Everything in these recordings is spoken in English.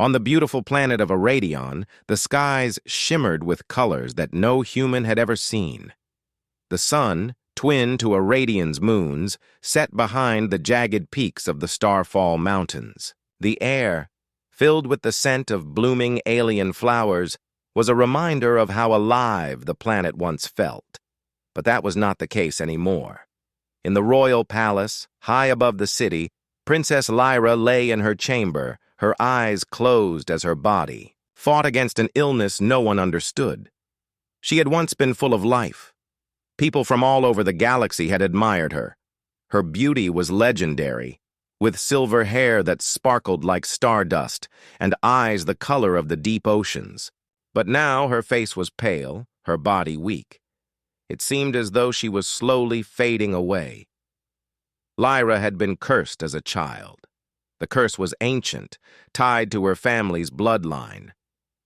On the beautiful planet of Aradion, the skies shimmered with colors that no human had ever seen. The sun, twin to Aradion's moons, set behind the jagged peaks of the Starfall Mountains. The air, filled with the scent of blooming alien flowers, was a reminder of how alive the planet once felt. But that was not the case anymore. In the royal palace, high above the city, Princess Lyra lay in her chamber, her eyes closed as her body fought against an illness no one understood. She had once been full of life. People from all over the galaxy had admired her. Her beauty was legendary, with silver hair that sparkled like stardust and eyes the color of the deep oceans. But now her face was pale, her body weak. It seemed as though she was slowly fading away. Lyra had been cursed as a child. The curse was ancient, tied to her family's bloodline.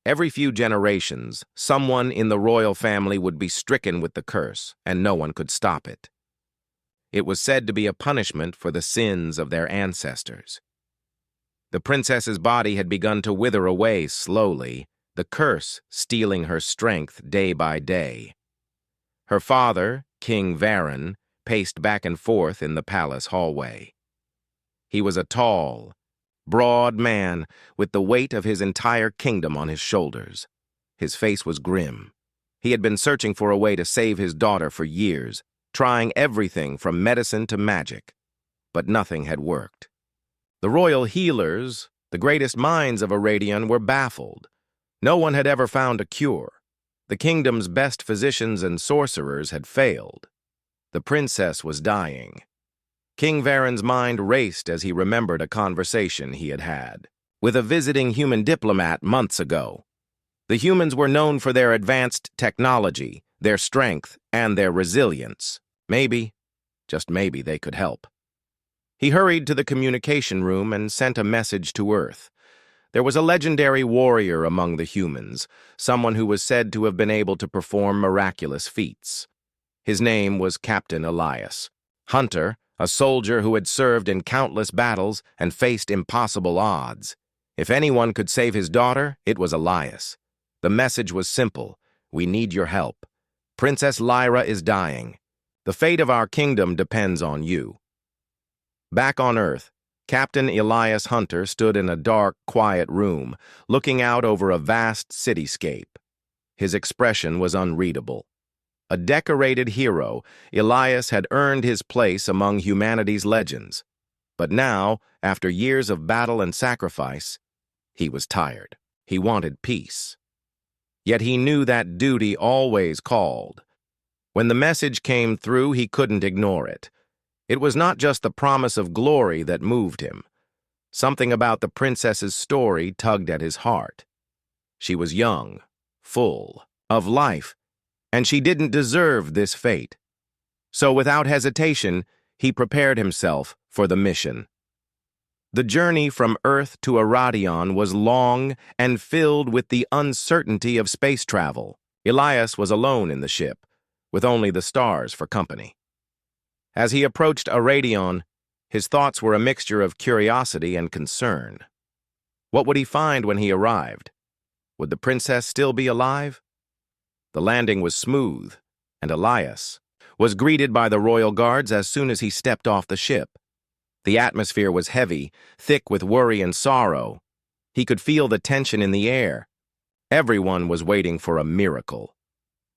Every few generations, someone in the royal family would be stricken with the curse, and no one could stop it. It was said to be a punishment for the sins of their ancestors. The princess's body had begun to wither away slowly, the curse stealing her strength day by day. Her father, King Varen, paced back and forth in the palace hallway. He was a tall, broad man with the weight of his entire kingdom on his shoulders. His face was grim. He had been searching for a way to save his daughter for years, trying everything from medicine to magic, but nothing had worked. The royal healers, the greatest minds of Aradion, were baffled. No one had ever found a cure. The kingdom's best physicians and sorcerers had failed. The princess was dying. King Varen's mind raced as he remembered a conversation he had had with a visiting human diplomat months ago. The humans were known for their advanced technology, their strength, and their resilience. Maybe, just maybe, they could help. He hurried to the communication room and sent a message to Earth. There was a legendary warrior among the humans, someone who was said to have been able to perform miraculous feats. His name was Captain Elias. Hunter, a soldier who had served in countless battles and faced impossible odds. If anyone could save his daughter, it was Elias. The message was simple: we need your help. Princess Lyra is dying. The fate of our kingdom depends on you. Back on Earth, Captain Elias Hunter stood in a dark, quiet room, looking out over a vast cityscape. His expression was unreadable. A decorated hero, Elias had earned his place among humanity's legends. But now, after years of battle and sacrifice, he was tired. He wanted peace. Yet he knew that duty always called. When the message came through, he couldn't ignore it. It was not just the promise of glory that moved him. Something about the princess's story tugged at his heart. She was young, full of life, and she didn't deserve this fate. So without hesitation, he prepared himself for the mission. The journey from Earth to Aradion was long and filled with the uncertainty of space travel. Elias was alone in the ship, with only the stars for company. As he approached Aradion, his thoughts were a mixture of curiosity and concern. What would he find when he arrived? Would the princess still be alive? The landing was smooth, and Elias was greeted by the royal guards as soon as he stepped off the ship. The atmosphere was heavy, thick with worry and sorrow. He could feel the tension in the air. Everyone was waiting for a miracle.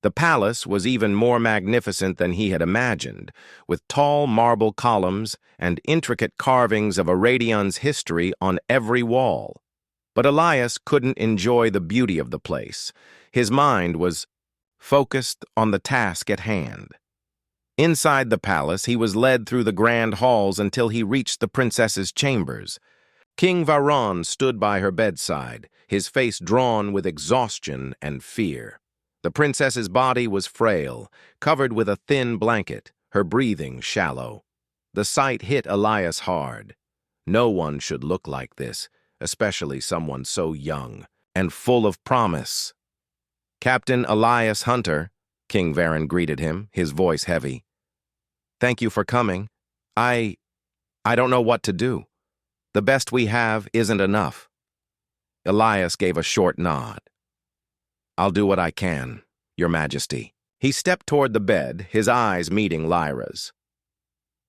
The palace was even more magnificent than he had imagined, with tall marble columns and intricate carvings of Aradion's history on every wall. But Elias couldn't enjoy the beauty of the place. His mind was focused on the task at hand. Inside the palace, he was led through the grand halls until he reached the princess's chambers. King Varen stood by her bedside, his face drawn with exhaustion and fear. The princess's body was frail, covered with a thin blanket, her breathing shallow. The sight hit Elias hard. No one should look like this, especially someone so young and full of promise. "Captain Elias Hunter," King Varen greeted him, his voice heavy. "Thank you for coming. I don't know what to do. The best we have isn't enough." Elias gave a short nod. "I'll do what I can, Your Majesty." He stepped toward the bed, his eyes meeting Lyra's.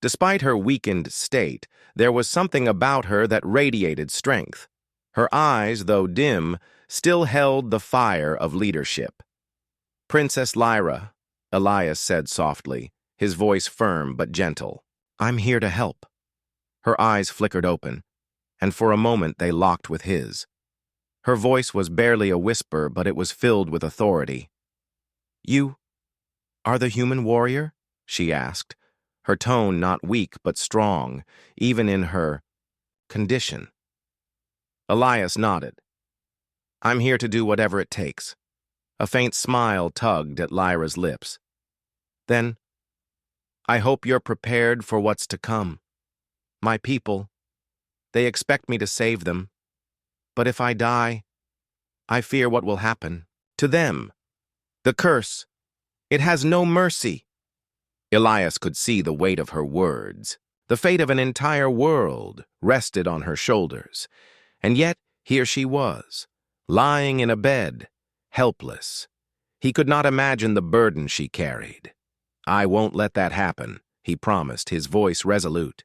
Despite her weakened state, there was something about her that radiated strength. Her eyes, though dim, still held the fire of leadership. "Princess Lyra," Elias said softly, his voice firm but gentle, "I'm here to help." Her eyes flickered open, and for a moment they locked with his. Her voice was barely a whisper, but it was filled with authority. "You are the human warrior?" she asked, her tone not weak but strong, even in her condition. Elias nodded. "I'm here to do whatever it takes." A faint smile tugged at Lyra's lips. "Then, I hope you're prepared for what's to come. My people, they expect me to save them. But if I die, I fear what will happen to them. The curse, it has no mercy." Elias could see the weight of her words. The fate of an entire world rested on her shoulders. And yet, here she was, lying in a bed, helpless. He could not imagine the burden she carried. "I won't let that happen," he promised, his voice resolute.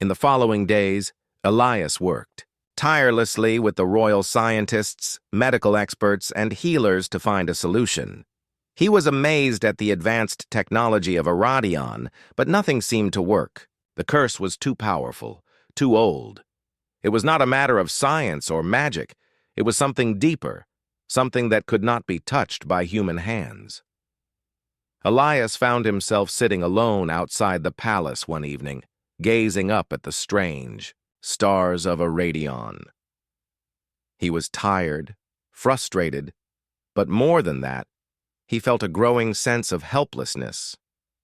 In the following days, Elias worked tirelessly with the royal scientists, medical experts, and healers to find a solution. He was amazed at the advanced technology of Aradion, but nothing seemed to work. The curse was too powerful, too old. It was not a matter of science or magic. It was something deeper, something that could not be touched by human hands. Elias found himself sitting alone outside the palace one evening, gazing up at the strange stars of Aradion. He was tired, frustrated, but more than that, he felt a growing sense of helplessness.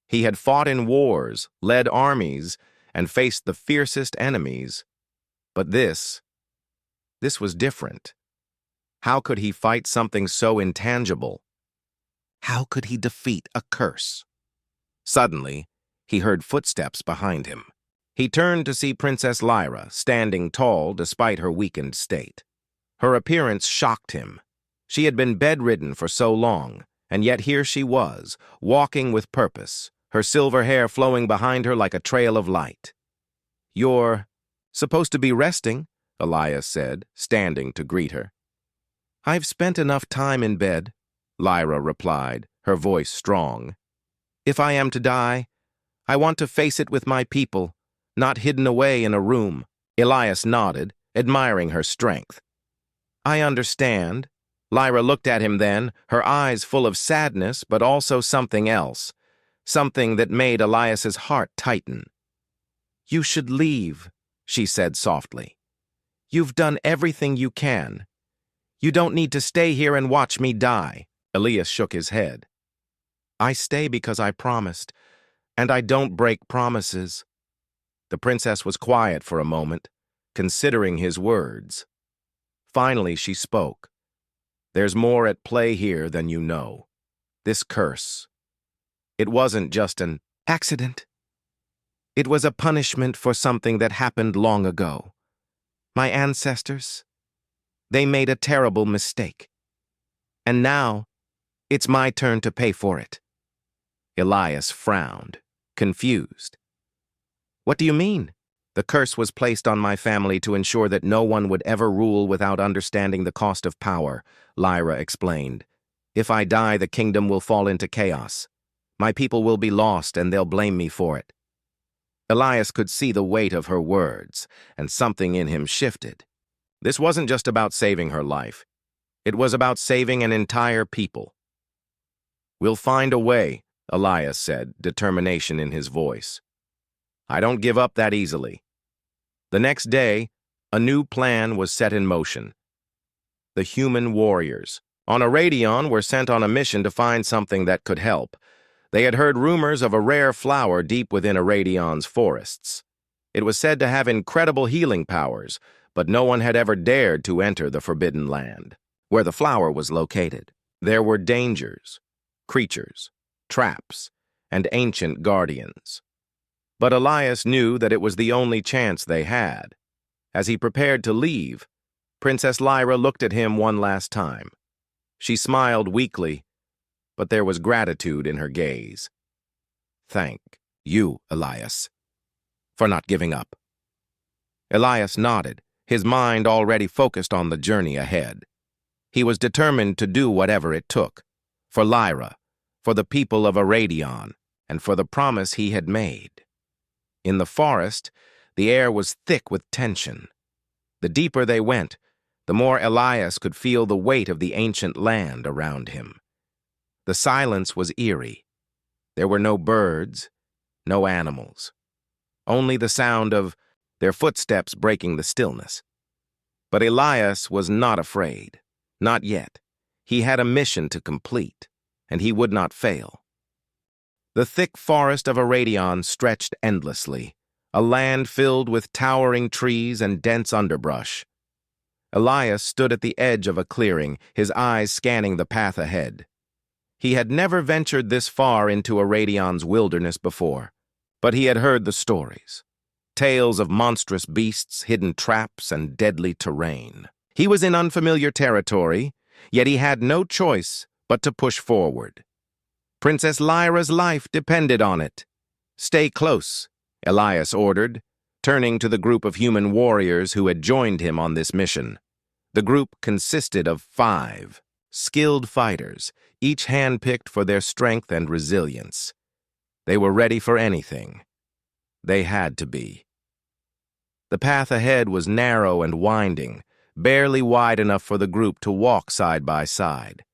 He had fought in wars, led armies, and faced the fiercest enemies. But this was different. How could he fight something so intangible? How could he defeat a curse? Suddenly, he heard footsteps behind him. He turned to see Princess Lyra, standing tall despite her weakened state. Her appearance shocked him. She had been bedridden for so long, and yet here she was, walking with purpose, her silver hair flowing behind her like a trail of light. "You're supposed to be resting," Elias said, standing to greet her. "I've spent enough time in bed," Lyra replied, her voice strong. "If I am to die, I want to face it with my people, not hidden away in a room." Elias nodded, admiring her strength. "I understand." Lyra looked at him then, her eyes full of sadness, but also something else, something that made Elias's heart tighten. "You should leave," she said softly. "You've done everything you can. You don't need to stay here and watch me die." Elias shook his head. "I stay because I promised, and I don't break promises." The princess was quiet for a moment, considering his words. Finally, she spoke. "There's more at play here than you know. This curse. It wasn't just an accident. It was a punishment for something that happened long ago. My ancestors, they made a terrible mistake. And now, it's my turn to pay for it." Elias frowned, confused. "What do you mean?" "The curse was placed on my family to ensure that no one would ever rule without understanding the cost of power," Lyra explained. "If I die, the kingdom will fall into chaos. My people will be lost, and they'll blame me for it." Elias could see the weight of her words, and something in him shifted. This wasn't just about saving her life. It was about saving an entire people. "We'll find a way," Elias said, determination in his voice. "I don't give up that easily." The next day, a new plan was set in motion. The human warriors on Aradion were sent on a mission to find something that could help. They had heard rumors of a rare flower deep within Aradion's forests. It was said to have incredible healing powers, but no one had ever dared to enter the Forbidden Land, where the flower was located. There were dangers, creatures, traps, and ancient guardians. But Elias knew that it was the only chance they had. As he prepared to leave, Princess Lyra looked at him one last time. She smiled weakly, but there was gratitude in her gaze. "Thank you, Elias, for not giving up." Elias nodded, his mind already focused on the journey ahead. He was determined to do whatever it took, for Lyra, for the people of Aradion, and for the promise he had made. In the forest, the air was thick with tension. The deeper they went, the more Elias could feel the weight of the ancient land around him. The silence was eerie. There were no birds, no animals. Only the sound of their footsteps breaking the stillness. But Elias was not afraid. Not yet. He had a mission to complete, and he would not fail. The thick forest of Aradion stretched endlessly, a land filled with towering trees and dense underbrush. Elias stood at the edge of a clearing, his eyes scanning the path ahead. He had never ventured this far into Aradion's wilderness before, but he had heard the stories. Tales of monstrous beasts, hidden traps, and deadly terrain. He was in unfamiliar territory, yet he had no choice but to push forward. Princess Lyra's life depended on it. "Stay close," Elias ordered, turning to the group of human warriors who had joined him on this mission. The group consisted of 5 skilled fighters, each handpicked for their strength and resilience. They were ready for anything. They had to be. The path ahead was narrow and winding, barely wide enough for the group to walk side by side.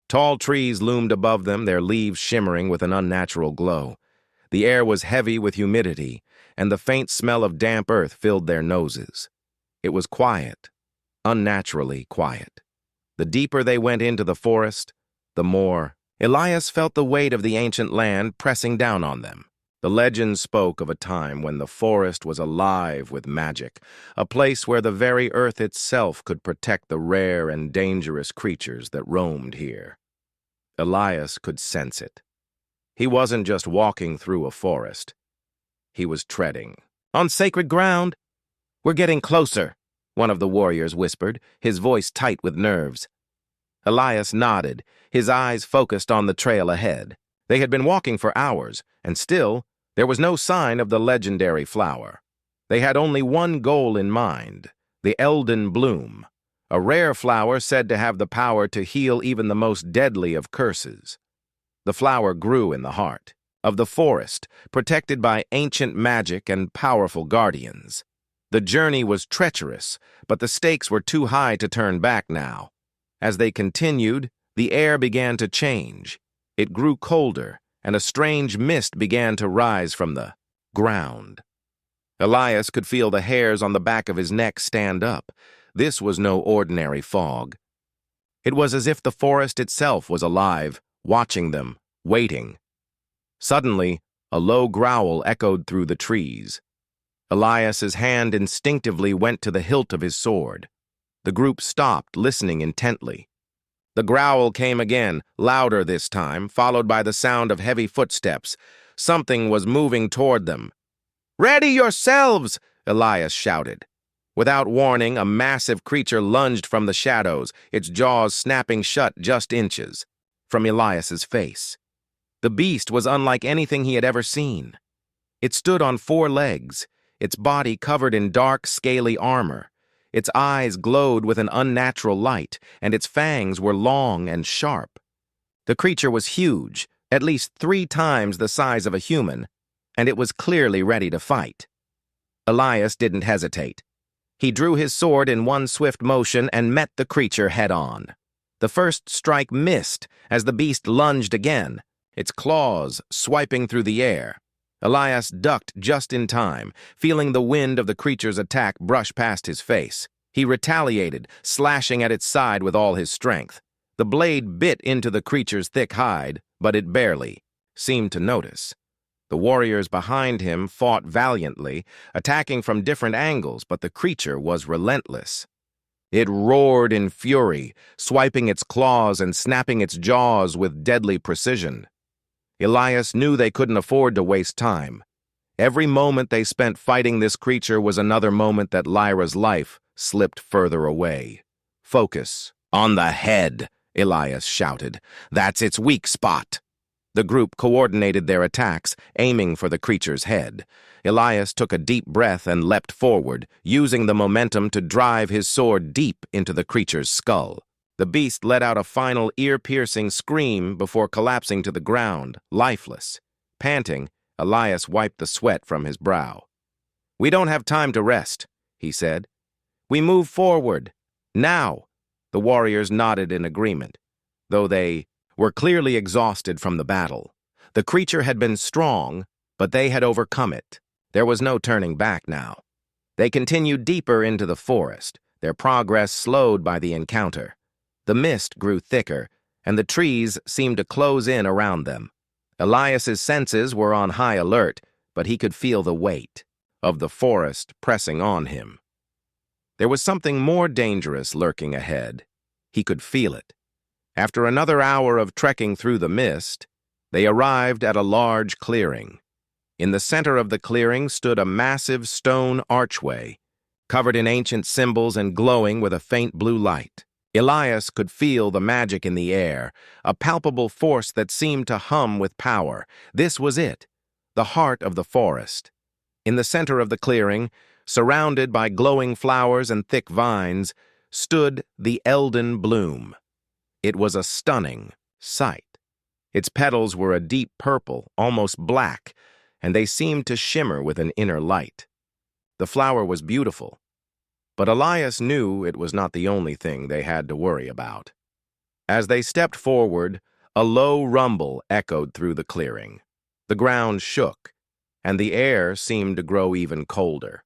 Tall trees loomed above them, their leaves shimmering with an unnatural glow. The air was heavy with humidity, and the faint smell of damp earth filled their noses. It was quiet, unnaturally quiet. The deeper they went into the forest, the more Elias felt the weight of the ancient land pressing down on them. The legends spoke of a time when the forest was alive with magic, a place where the very earth itself could protect the rare and dangerous creatures that roamed here. Elias could sense it. He wasn't just walking through a forest. He was treading on sacred ground. "We're getting closer," one of the warriors whispered, his voice tight with nerves. Elias nodded, his eyes focused on the trail ahead. They had been walking for hours, and still, there was no sign of the legendary flower. They had only one goal in mind, the Elden bloom, a rare flower said to have the power to heal even the most deadly of curses. The flower grew in the heart of the forest, protected by ancient magic and powerful guardians. The journey was treacherous, but the stakes were too high to turn back now. As they continued, the air began to change. It grew colder, and a strange mist began to rise from the ground. Elias could feel the hairs on the back of his neck stand up. This was no ordinary fog. It was as if the forest itself was alive, watching them, waiting. Suddenly, a low growl echoed through the trees. Elias's hand instinctively went to the hilt of his sword. The group stopped, listening intently. The growl came again, louder this time, followed by the sound of heavy footsteps. Something was moving toward them. "Ready yourselves!" Elias shouted. Without warning, a massive creature lunged from the shadows, its jaws snapping shut just inches from Elias's face. The beast was unlike anything he had ever seen. It stood on 4 legs, its body covered in dark, scaly armor. Its eyes glowed with an unnatural light, and its fangs were long and sharp. The creature was huge, at least 3 times the size of a human, and it was clearly ready to fight. Elias didn't hesitate. He drew his sword in one swift motion and met the creature head-on. The first strike missed as the beast lunged again, its claws swiping through the air. Elias ducked just in time, feeling the wind of the creature's attack brush past his face. He retaliated, slashing at its side with all his strength. The blade bit into the creature's thick hide, but it barely seemed to notice. The warriors behind him fought valiantly, attacking from different angles, but the creature was relentless. It roared in fury, swiping its claws and snapping its jaws with deadly precision. Elias knew they couldn't afford to waste time. Every moment they spent fighting this creature was another moment that Lyra's life slipped further away. "Focus. On the head," Elias shouted. "That's its weak spot." The group coordinated their attacks, aiming for the creature's head. Elias took a deep breath and leapt forward, using the momentum to drive his sword deep into the creature's skull. The beast let out a final ear-piercing scream before collapsing to the ground, lifeless. Panting, Elias wiped the sweat from his brow. "We don't have time to rest," he said. "We move forward. Now." The warriors nodded in agreement, though they were clearly exhausted from the battle. The creature had been strong, but they had overcome it. There was no turning back now. They continued deeper into the forest, their progress slowed by the encounter. The mist grew thicker, and the trees seemed to close in around them. Elias's senses were on high alert, but he could feel the weight of the forest pressing on him. There was something more dangerous lurking ahead. He could feel it. After another hour of trekking through the mist, they arrived at a large clearing. In the center of the clearing stood a massive stone archway, covered in ancient symbols and glowing with a faint blue light. Elias could feel the magic in the air, a palpable force that seemed to hum with power. This was it, the heart of the forest. In the center of the clearing, surrounded by glowing flowers and thick vines, stood the Elden bloom. It was a stunning sight. Its petals were a deep purple, almost black, and they seemed to shimmer with an inner light. The flower was beautiful, but Elias knew it was not the only thing they had to worry about. As they stepped forward, a low rumble echoed through the clearing. The ground shook, and the air seemed to grow even colder.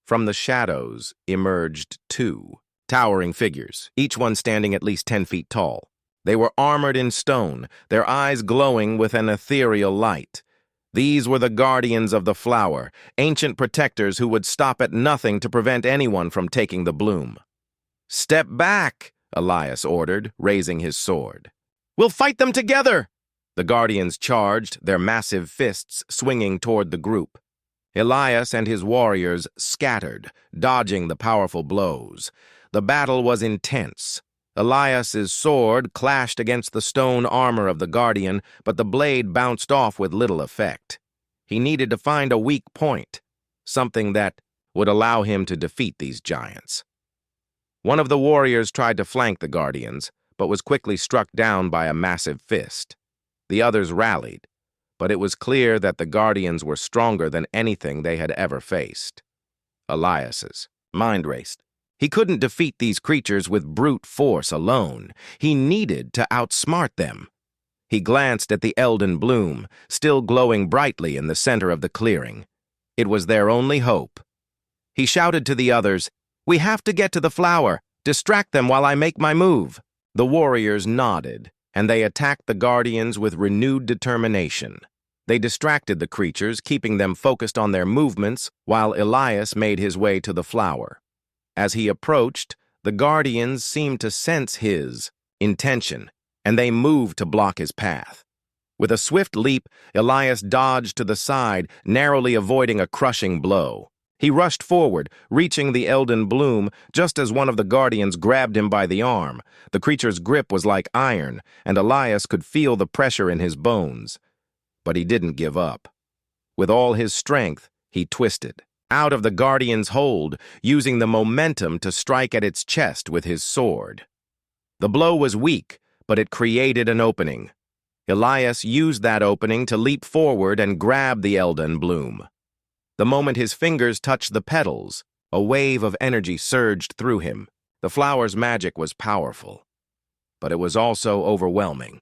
From the shadows emerged two towering figures, each one standing at least 10 feet tall. They were armored in stone, their eyes glowing with an ethereal light. These were the guardians of the flower, ancient protectors who would stop at nothing to prevent anyone from taking the bloom. "Step back," Elias ordered, raising his sword. "We'll fight them together!" The guardians charged, their massive fists swinging toward the group. Elias and his warriors scattered, dodging the powerful blows. The battle was intense. Elias's sword clashed against the stone armor of the guardian, but the blade bounced off with little effect. He needed to find a weak point, something that would allow him to defeat these giants. One of the warriors tried to flank the guardians, but was quickly struck down by a massive fist. The others rallied, but it was clear that the guardians were stronger than anything they had ever faced. Elias's mind raced. He couldn't defeat these creatures with brute force alone. He needed to outsmart them. He glanced at the Elden bloom, still glowing brightly in the center of the clearing. It was their only hope. He shouted to the others, "We have to get to the flower. Distract them while I make my move." The warriors nodded, and they attacked the guardians with renewed determination. They distracted the creatures, keeping them focused on their movements, while Elias made his way to the flower. As he approached, the guardians seemed to sense his intention, and they moved to block his path. With a swift leap, Elias dodged to the side, narrowly avoiding a crushing blow. He rushed forward, reaching the Elden bloom just as one of the guardians grabbed him by the arm. The creature's grip was like iron, and Elias could feel the pressure in his bones. But he didn't give up. With all his strength, he twisted out of the guardian's hold, using the momentum to strike at its chest with his sword. The blow was weak, but it created an opening. Elias used that opening to leap forward and grab the Elden bloom. The moment his fingers touched the petals, a wave of energy surged through him. The flower's magic was powerful, but it was also overwhelming.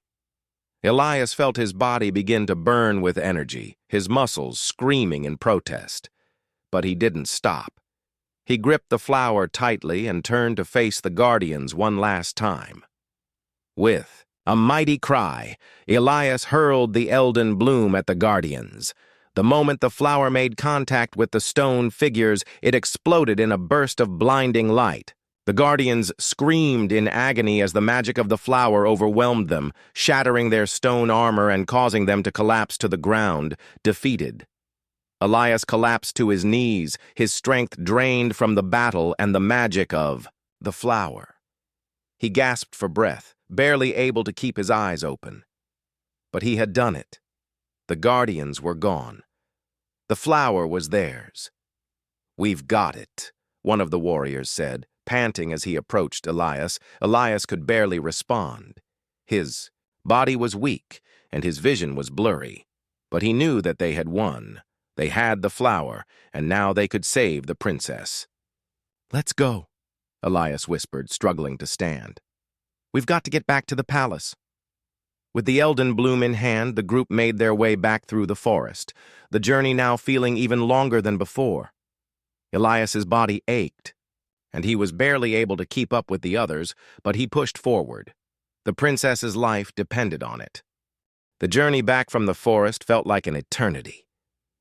Elias felt his body begin to burn with energy, his muscles screaming in protest. But he didn't stop. He gripped the flower tightly and turned to face the guardians one last time. With a mighty cry, Elias hurled the Elden bloom at the guardians. The moment the flower made contact with the stone figures, it exploded in a burst of blinding light. The guardians screamed in agony as the magic of the flower overwhelmed them, shattering their stone armor and causing them to collapse to the ground, defeated. Elias collapsed to his knees, his strength drained from the battle and the magic of the flower. He gasped for breath, barely able to keep his eyes open. But he had done it. The Guardians were gone. The flower was theirs. "We've got it," one of the warriors said, panting as he approached Elias. Elias could barely respond. His body was weak, and his vision was blurry. But he knew that they had won. They had the flower, and now they could save the princess. "Let's go," Elias whispered, struggling to stand. "We've got to get back to the palace." With the Elden bloom in hand, the group made their way back through the forest, the journey now feeling even longer than before. Elias's body ached, and he was barely able to keep up with the others, but he pushed forward. The princess's life depended on it. The journey back from the forest felt like an eternity.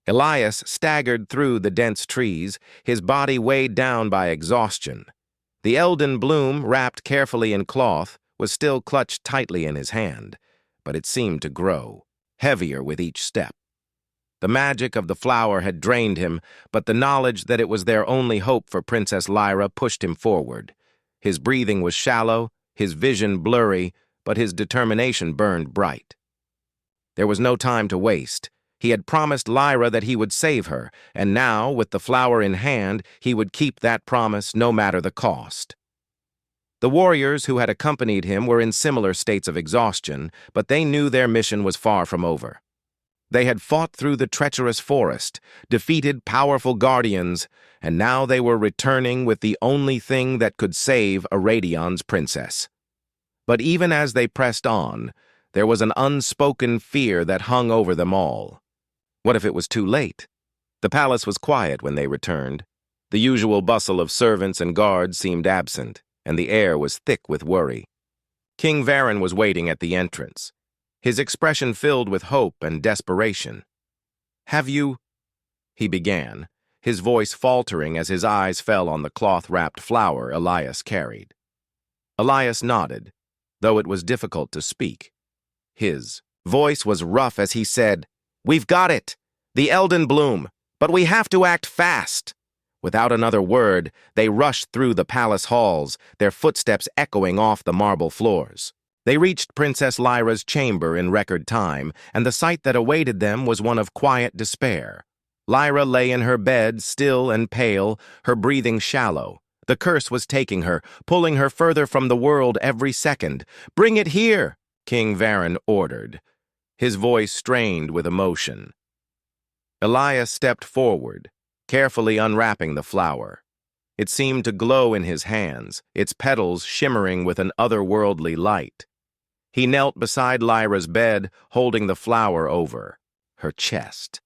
Elias staggered through the dense trees, his body weighed down by exhaustion. The Elden bloom, wrapped carefully in cloth, was still clutched tightly in his hand, but it seemed to grow, heavier with each step. The magic of the flower had drained him, but the knowledge that it was their only hope for Princess Lyra pushed him forward. His breathing was shallow, his vision blurry, but his determination burned bright. There was no time to waste. He had promised Lyra that he would save her, and now, with the flower in hand, he would keep that promise no matter the cost. The warriors who had accompanied him were in similar states of exhaustion, but they knew their mission was far from over. They had fought through the treacherous forest, defeated powerful guardians, and now they were returning with the only thing that could save Eradion's princess. But even as they pressed on, there was an unspoken fear that hung over them all. What if it was too late? The palace was quiet when they returned. The usual bustle of servants and guards seemed absent, and the air was thick with worry. King Varen was waiting at the entrance, his expression filled with hope and desperation. "Have you—" he began, his voice faltering as his eyes fell on the cloth-wrapped flower Elias carried. Elias nodded, though it was difficult to speak. His voice was rough as he said, "We've got it! The Elden bloom! But we have to act fast!" Without another word, they rushed through the palace halls, their footsteps echoing off the marble floors. They reached Princess Lyra's chamber in record time, and the sight that awaited them was one of quiet despair. Lyra lay in her bed, still and pale, her breathing shallow. The curse was taking her, pulling her further from the world every second. "Bring it here!" King Varen ordered, his voice strained with emotion. Elias stepped forward, carefully unwrapping the flower. It seemed to glow in his hands, its petals shimmering with an otherworldly light. He knelt beside Lyra's bed, holding the flower over her chest.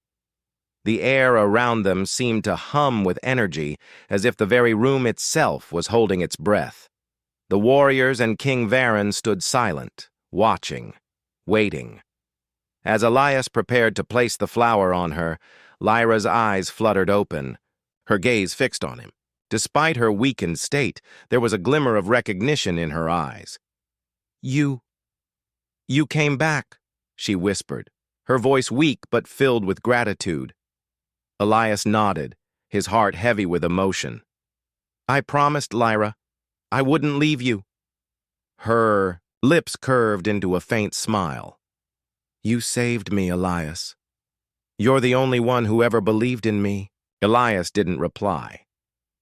The air around them seemed to hum with energy, as if the very room itself was holding its breath. The warriors and King Varen stood silent, watching, waiting. As Elias prepared to place the flower on her, Lyra's eyes fluttered open, her gaze fixed on him. Despite her weakened state, there was a glimmer of recognition in her eyes. You came back," she whispered, her voice weak but filled with gratitude. Elias nodded, his heart heavy with emotion. "I promised, Lyra. I wouldn't leave you." Her lips curved into a faint smile. "You saved me, Elias. You're the only one who ever believed in me." Elias didn't reply.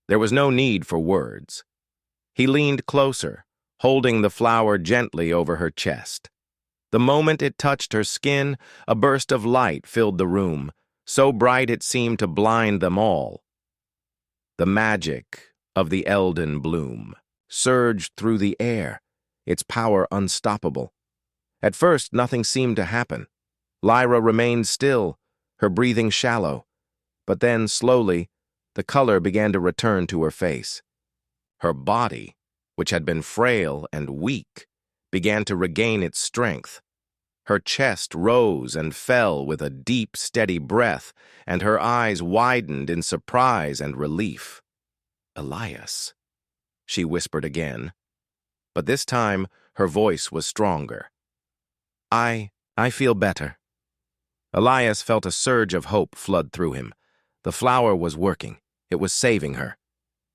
There was no need for words. He leaned closer, holding the flower gently over her chest. The moment it touched her skin, a burst of light filled the room, so bright it seemed to blind them all. The magic of the Elden bloom surged through the air, its power unstoppable. At first, nothing seemed to happen. Lyra remained still, her breathing shallow. But then, slowly, the color began to return to her face. Her body, which had been frail and weak, began to regain its strength. Her chest rose and fell with a deep, steady breath, and her eyes widened in surprise and relief. "Elias," she whispered again. But this time, her voice was stronger. I feel better." Elias felt a surge of hope flood through him. The flower was working. It was saving her.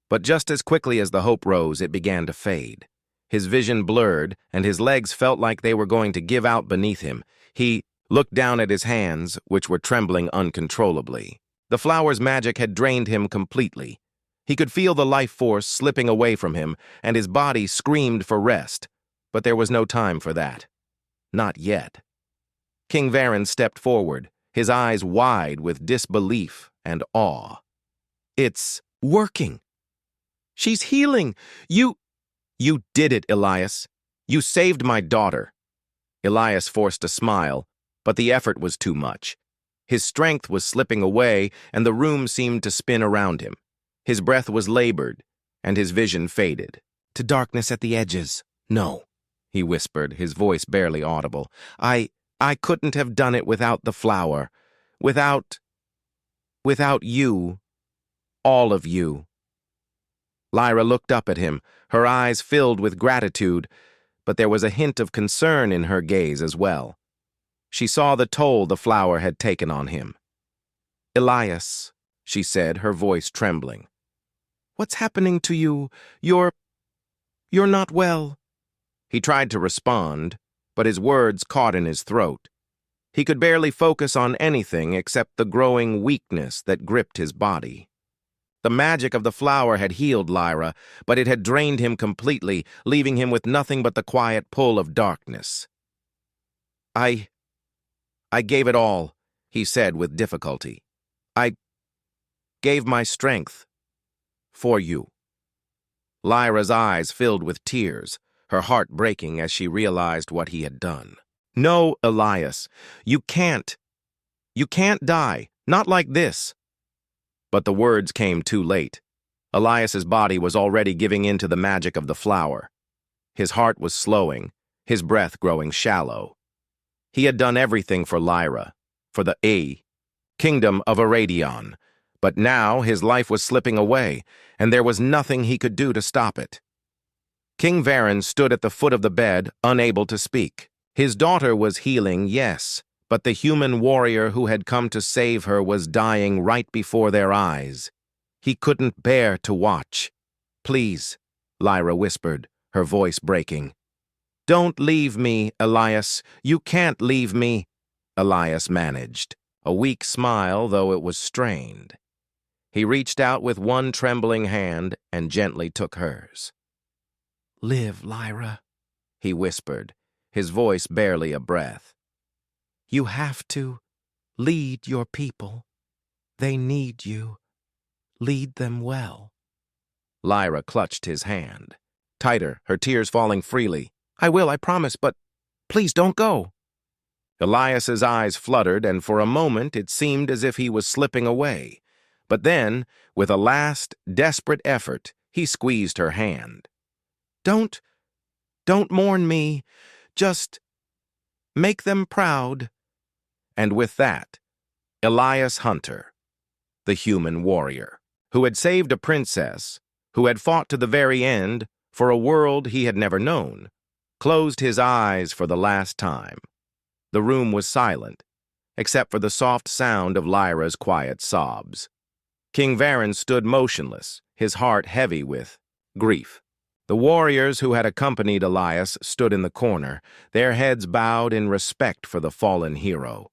But just as quickly as the hope rose, it began to fade. His vision blurred, and his legs felt like they were going to give out beneath him. He looked down at his hands, which were trembling uncontrollably. The flower's magic had drained him completely. He could feel the life force slipping away from him, and his body screamed for rest. But there was no time for that. Not yet. King Varen stepped forward, his eyes wide with disbelief and awe. "It's working. She's healing. You did it, Elias. You saved my daughter." Elias forced a smile, but the effort was too much. His strength was slipping away, and the room seemed to spin around him. His breath was labored, and his vision faded. "To darkness at the edges. No," he whispered, his voice barely audible. I couldn't have done it without the flower. Without you. All of you." Lyra looked up at him, her eyes filled with gratitude, but there was a hint of concern in her gaze as well. She saw the toll the flower had taken on him. "Elias," she said, her voice trembling. "What's happening to you? You're not well." He tried to respond, but his words caught in his throat. He could barely focus on anything except the growing weakness that gripped his body. The magic of the flower had healed Lyra, but it had drained him completely, leaving him with nothing but the quiet pull of darkness. I gave it all," he said with difficulty. "I gave my strength for you." Lyra's eyes filled with tears, her heart breaking as she realized what he had done. "No, Elias, you can't. You can't die, not like this." But the words came too late. Elias's body was already giving in to the magic of the flower. His heart was slowing, his breath growing shallow. He had done everything for Lyra, for the kingdom of Aradion, but now his life was slipping away, and there was nothing he could do to stop it. King Varen stood at the foot of the bed, unable to speak. His daughter was healing, yes, but the human warrior who had come to save her was dying right before their eyes. He couldn't bear to watch. "Please," Lyra whispered, her voice breaking. "Don't leave me, Elias. You can't leave me." Elias managed, a weak smile, though it was strained. He reached out with one trembling hand and gently took hers. "Live, Lyra," he whispered, his voice barely a breath. "You have to lead your people. They need you. Lead them well." Lyra clutched his hand, tighter, her tears falling freely. "I will, I promise, but please don't go." Elias's eyes fluttered, and for a moment it seemed as if he was slipping away. But then, with a last, desperate effort, he squeezed her hand. Don't mourn me. Just make them proud." And with that, Elias Hunter, the human warrior, who had saved a princess, who had fought to the very end for a world he had never known, closed his eyes for the last time. The room was silent, except for the soft sound of Lyra's quiet sobs. King Varen stood motionless, his heart heavy with grief. The warriors who had accompanied Elias stood in the corner, their heads bowed in respect for the fallen hero.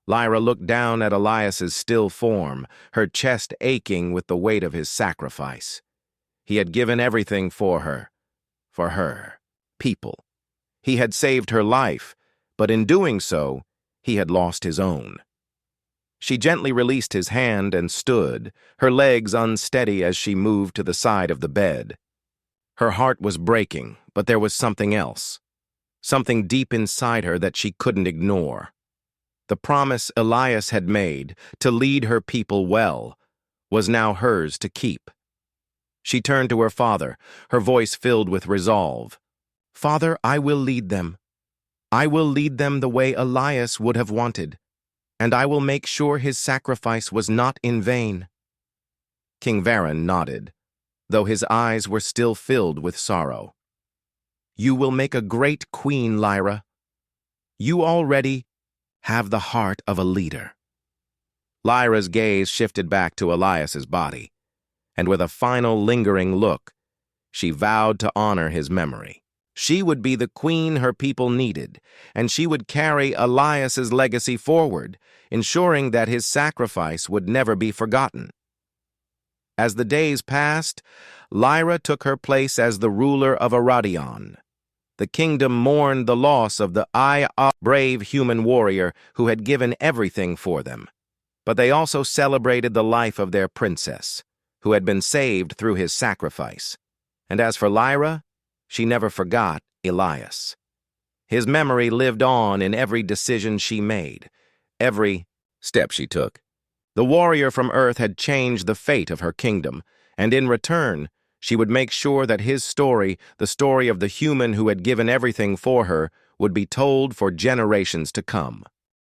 Lyra looked down at Elias's still form, her chest aching with the weight of his sacrifice. He had given everything for her people. He had saved her life, but in doing so, he had lost his own. She gently released his hand and stood, her legs unsteady as she moved to the side of the bed. Her heart was breaking, but there was something else, something deep inside her that she couldn't ignore. The promise Elias had made to lead her people well was now hers to keep. She turned to her father, her voice filled with resolve. "Father, I will lead them. I will lead them the way Elias would have wanted, and I will make sure his sacrifice was not in vain." King Varen nodded, though his eyes were still filled with sorrow. "You will make a great queen, Lyra. You already have the heart of a leader." Lyra's gaze shifted back to Elias's body, and with a final lingering look, she vowed to honor his memory. She would be the queen her people needed, and she would carry Elias's legacy forward, ensuring that his sacrifice would never be forgotten. As the days passed, Lyra took her place as the ruler of Aradion. The kingdom mourned the loss of the brave human warrior who had given everything for them. But they also celebrated the life of their princess, who had been saved through his sacrifice. And as for Lyra, she never forgot Elias. His memory lived on in every decision she made, every step she took. The warrior from Earth had changed the fate of her kingdom, and in return, she would make sure that his story, the story of the human who had given everything for her, would be told for generations to come.